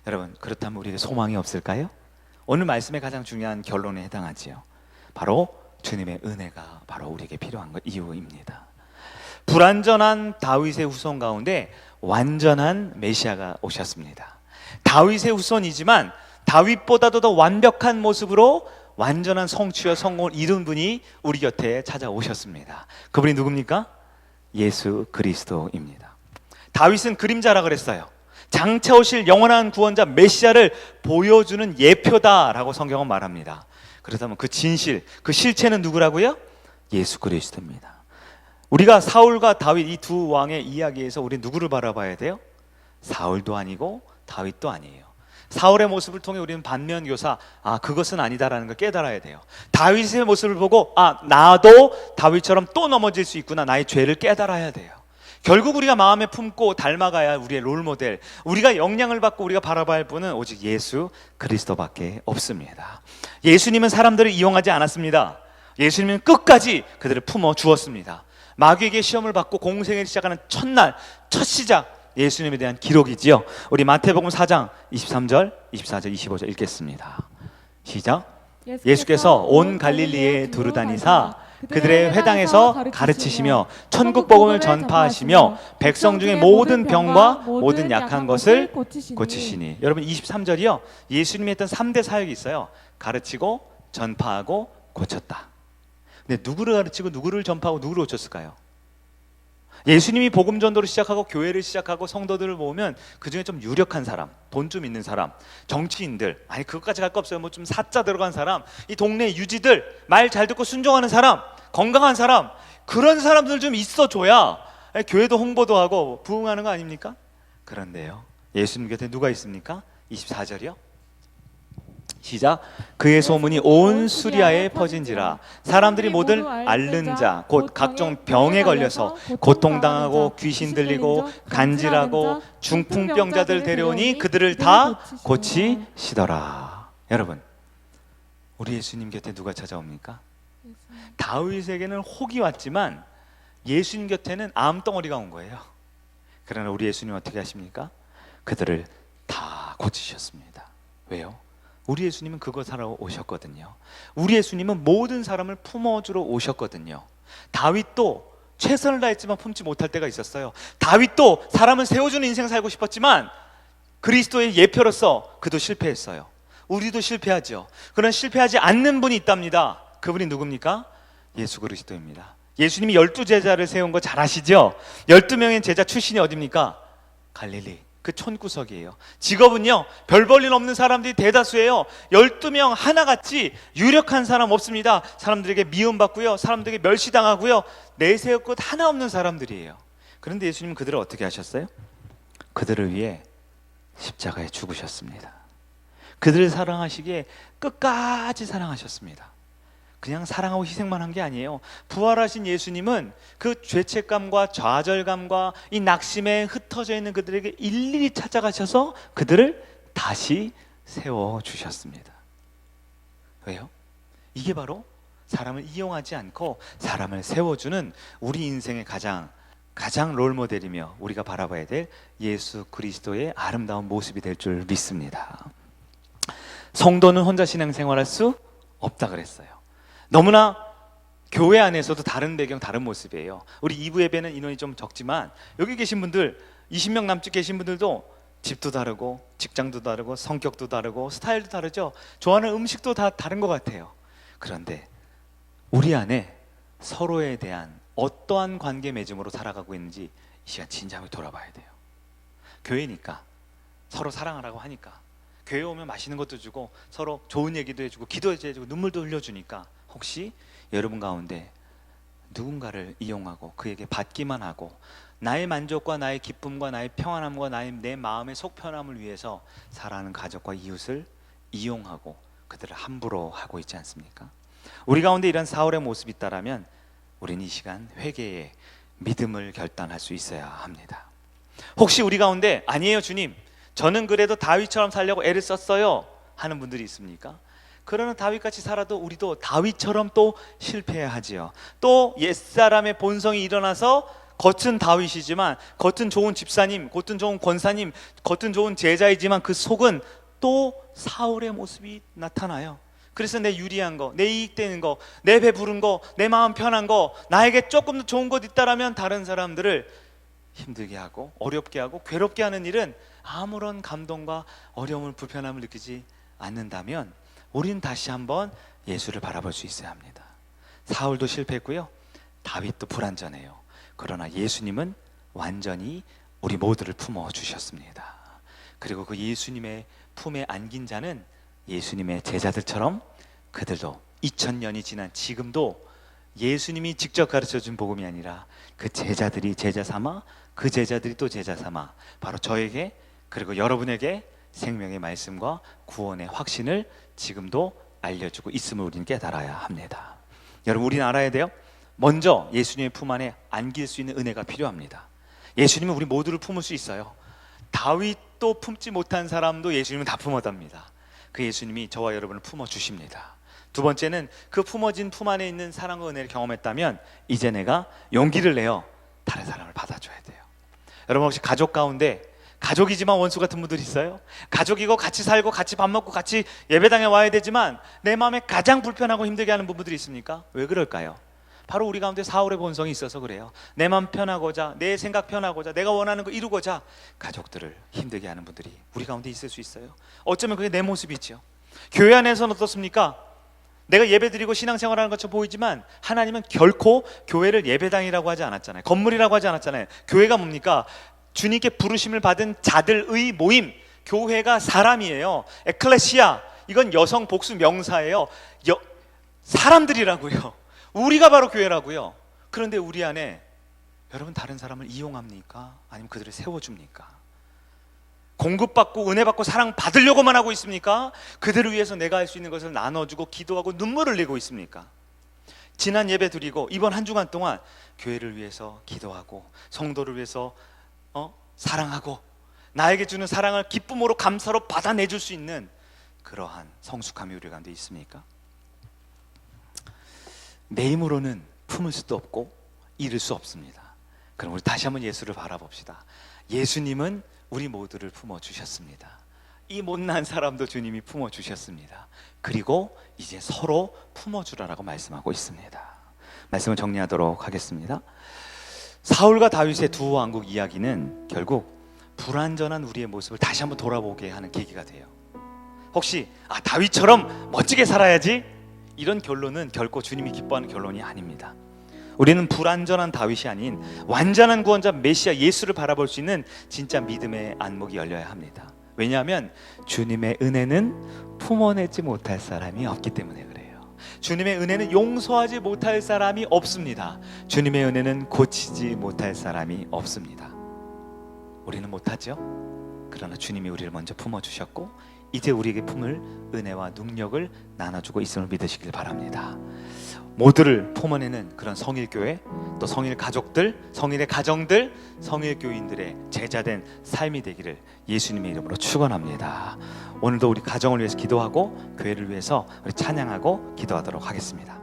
Speaker 1: 여러분, 그렇다면 우리에게 소망이 없을까요? 오늘 말씀의 가장 중요한 결론에 해당하지요. 바로 주님의 은혜가 바로 우리에게 필요한 것 이유입니다. 불완전한 다윗의 후손 가운데 완전한 메시아가 오셨습니다. 다윗의 후손이지만 다윗보다도 더 완벽한 모습으로 완전한 성취와 성공을 이룬 분이 우리 곁에 찾아오셨습니다. 그분이 누굽니까? 예수 그리스도입니다. 다윗은 그림자라 그랬어요. 장차 오실 영원한 구원자 메시아를 보여주는 예표다라고 성경은 말합니다. 그렇다면 그 진실, 그 실체는 누구라고요? 예수 그리스도입니다. 우리가 사울과 다윗 이 두 왕의 이야기에서 우리 누구를 바라봐야 돼요? 사울도 아니고 다윗도 아니에요. 사울의 모습을 통해 우리는 반면교사, 그것은 아니다라는 걸 깨달아야 돼요. 다윗의 모습을 보고 나도 다윗처럼 또 넘어질 수 있구나, 나의 죄를 깨달아야 돼요. 결국 우리가 마음에 품고 닮아가야 우리의 롤모델, 우리가 영향을 받고 우리가 바라봐야 할 분은 오직 예수 그리스도밖에 없습니다. 예수님은 사람들을 이용하지 않았습니다. 예수님은 끝까지 그들을 품어 주었습니다. 마귀에게 시험을 받고 공생을 시작하는 첫날, 첫 시작, 예수님에 대한 기록이지요. 우리 마태복음 4장 23절, 24절, 25절 읽겠습니다. 시작. 예수께서 온 갈릴리에 두루 다니사 그들의 회당에서 가르치시며 천국 복음을 전파하시며 백성 중에 모든 병과 모든 약한 것을 고치시니. 여러분, 23절이요, 예수님이 했던 3대 사역이 있어요. 가르치고 전파하고 고쳤다. 근데 누구를 가르치고 누구를 전파하고 누구를 고쳤을까요? 예수님이 복음 전도를 시작하고 교회를 시작하고 성도들을 모으면 그 중에 좀 유력한 사람, 돈 좀 있는 사람, 정치인들, 그것까지 갈 거 없어요. 뭐 좀 사자 들어간 사람, 이 동네 유지들, 말 잘 듣고 순종하는 사람, 건강한 사람, 그런 사람들 좀 있어줘야 교회도 홍보도 하고 부흥하는 거 아닙니까? 그런데요, 예수님 곁에 누가 있습니까? 24절이요. 시작. 그의 소문이 온 수리아에 퍼진지라. 사람들이 모두 앓는 자 곧 각종 병에 걸려서 고통당하고 귀신 들리고 간질하고 중풍병자들 데려오니 그들을 다 고치시더라. 여러분, 우리 예수님 곁에 누가 찾아옵니까? 다윗에게는 혹이 왔지만 예수님 곁에는 암덩어리가 온 거예요. 그러나 우리 예수님 어떻게 하십니까? 그들을 다 고치셨습니다. 왜요? 우리 예수님은 그것 하러 오셨거든요. 우리 예수님은 모든 사람을 품어주러 오셨거든요. 다윗도 최선을 다했지만 품지 못할 때가 있었어요. 다윗도 사람을 세워주는 인생 살고 싶었지만 그리스도의 예표로서 그도 실패했어요. 우리도 실패하죠. 그러나 실패하지 않는 분이 있답니다. 그분이 누굽니까? 예수 그리스도입니다. 예수님이 12제자를 세운 거 잘 아시죠? 12명의 제자 출신이 어디입니까? 갈릴리, 그 촌구석이에요. 직업은요, 별 볼 일 없는 사람들이 대다수예요. 12명 하나같이 유력한 사람 없습니다. 사람들에게 미움받고요, 사람들에게 멸시당하고요, 내세울 것 하나 없는 사람들이에요. 그런데 예수님은 그들을 어떻게 하셨어요? 그들을 위해 십자가에 죽으셨습니다. 그들을 사랑하시기에 끝까지 사랑하셨습니다. 그냥 사랑하고 희생만 한 게 아니에요. 부활하신 예수님은 그 죄책감과 좌절감과 이 낙심에 흩어져 있는 그들에게 일일이 찾아가셔서 그들을 다시 세워주셨습니다. 왜요? 이게 바로 사람을 이용하지 않고 사람을 세워주는 우리 인생의 가장 롤모델이며 우리가 바라봐야 될 예수 그리스도의 아름다운 모습이 될 줄 믿습니다. 성도는 혼자 신앙생활할 수 없다 그랬어요. 너무나 교회 안에서도 다른 배경, 다른 모습이에요. 우리 2부 예배는 인원이 좀 적지만 여기 계신 분들 20명 남짓 계신 분들도 집도 다르고 직장도 다르고 성격도 다르고 스타일도 다르죠. 좋아하는 음식도 다 다른 것 같아요. 그런데 우리 안에 서로에 대한 어떠한 관계 맺음으로 살아가고 있는지 이 시간 진지하게 돌아봐야 돼요. 교회니까 서로 사랑하라고 하니까 교회 오면 맛있는 것도 주고 서로 좋은 얘기도 해주고 기도도 해주고 눈물도 흘려주니까 혹시 여러분 가운데 누군가를 이용하고 그에게 받기만 하고 나의 만족과 나의 기쁨과 나의 평안함과 내 마음의 속편함을 위해서 살아가는 가족과 이웃을 이용하고 그들을 함부로 하고 있지 않습니까? 우리 가운데 이런 사울의 모습이 있다라면 우리는 이 시간 회개의 믿음을 결단할 수 있어야 합니다. 혹시 우리 가운데 아니에요 주님, 저는 그래도 다윗처럼 살려고 애를 썼어요 하는 분들이 있습니까? 그러나 다윗같이 살아도 우리도 다윗처럼 또 실패해야 하지요. 또 옛사람의 본성이 일어나서 겉은 다윗이지만 겉은 좋은 집사님, 겉은 좋은 권사님, 겉은 좋은 제자이지만 그 속은 또 사울의 모습이 나타나요. 그래서 내 유리한 거, 내 이익되는 거, 내 배부른 거, 내 마음 편한 거, 나에게 조금 더 좋은 것 있다라면 다른 사람들을 힘들게 하고 어렵게 하고 괴롭게 하는 일은 아무런 감동과 어려움을 불편함을 느끼지 않는다면 우리는 다시 한번 예수를 바라볼 수 있어야 합니다. 사울도 실패했고요, 다윗도 불완전해요. 그러나 예수님은 완전히 우리 모두를 품어주셨습니다. 그리고 그 예수님의 품에 안긴 자는 예수님의 제자들처럼 그들도 2000년이 지난 지금도 예수님이 직접 가르쳐준 복음이 아니라 그 제자들이 제자 삼아 그 제자들이 또 제자 삼아 바로 저에게 그리고 여러분에게 생명의 말씀과 구원의 확신을 지금도 알려주고 있음을 우리는 깨달아야 합니다. 여러분, 우리는 알아야 돼요. 먼저 예수님의 품 안에 안길 수 있는 은혜가 필요합니다. 예수님은 우리 모두를 품을 수 있어요. 다윗도 품지 못한 사람도 예수님은 다 품어답니다. 그 예수님이 저와 여러분을 품어주십니다. 두 번째는 그 품어진 품 안에 있는 사랑과 은혜를 경험했다면 이제 내가 용기를 내어 다른 사람을 받아줘야 돼요. 여러분, 혹시 가족 가운데 가족이지만 원수 같은 분들 있어요? 가족이고 같이 살고 같이 밥 먹고 같이 예배당에 와야 되지만 내 마음에 가장 불편하고 힘들게 하는 부분들이 있습니까? 왜 그럴까요? 바로 우리 가운데 사울의 본성이 있어서 그래요. 내 마음 편하고자, 내 생각 편하고자, 내가 원하는 거 이루고자 가족들을 힘들게 하는 분들이 우리 가운데 있을 수 있어요. 어쩌면 그게 내 모습이죠. 교회 안에서는 어떻습니까? 내가 예배드리고 신앙생활하는 것처럼 보이지만 하나님은 결코 교회를 예배당이라고 하지 않았잖아요. 건물이라고 하지 않았잖아요. 교회가 뭡니까? 주님께 부르심을 받은 자들의 모임. 교회가 사람이에요. 에클레시아, 이건 여성 복수 명사예요. 사람들이라고요. 우리가 바로 교회라고요. 그런데 우리 안에 여러분 다른 사람을 이용합니까? 아니면 그들을 세워줍니까? 공급받고 은혜 받고 사랑 받으려고만 하고 있습니까? 그들을 위해서 내가 할 수 있는 것을 나눠주고 기도하고 눈물을 흘리고 있습니까? 지난 예배 드리고 이번 한 주간 동안 교회를 위해서 기도하고 성도를 위해서 사랑하고 나에게 주는 사랑을 기쁨으로 감사로 받아내줄 수 있는 그러한 성숙함이 우리 가운데 있습니까? 내 힘으로는 품을 수도 없고 이룰 수 없습니다. 그럼 우리 다시 한번 예수를 바라봅시다. 예수님은 우리 모두를 품어주셨습니다. 이 못난 사람도 주님이 품어주셨습니다. 그리고 이제 서로 품어주라라고 말씀하고 있습니다. 말씀을 정리하도록 하겠습니다. 사울과 다윗의 두 왕국 이야기는 결국 불완전한 우리의 모습을 다시 한번 돌아보게 하는 계기가 돼요. 혹시 다윗처럼 멋지게 살아야지, 이런 결론은 결코 주님이 기뻐하는 결론이 아닙니다. 우리는 불완전한 다윗이 아닌 완전한 구원자 메시아 예수를 바라볼 수 있는 진짜 믿음의 안목이 열려야 합니다. 왜냐하면 주님의 은혜는 품어내지 못할 사람이 없기 때문에 그래요. 주님의 은혜는 용서하지 못할 사람이 없습니다. 주님의 은혜는 고치지 못할 사람이 없습니다. 우리는 못하죠. 그러나 주님이 우리를 먼저 품어주셨고 이제 우리에게 품을 은혜와 능력을 나눠주고 있음을 믿으시길 바랍니다. 모두를 품어내는 그런 성일교회, 또 성일 가족들, 성일의 가정들, 성일 교인들의 제자된 삶이 되기를 예수님의 이름으로 축원합니다. 오늘도 우리 가정을 위해서 기도하고 교회를 위해서 우리 찬양하고 기도하도록 하겠습니다.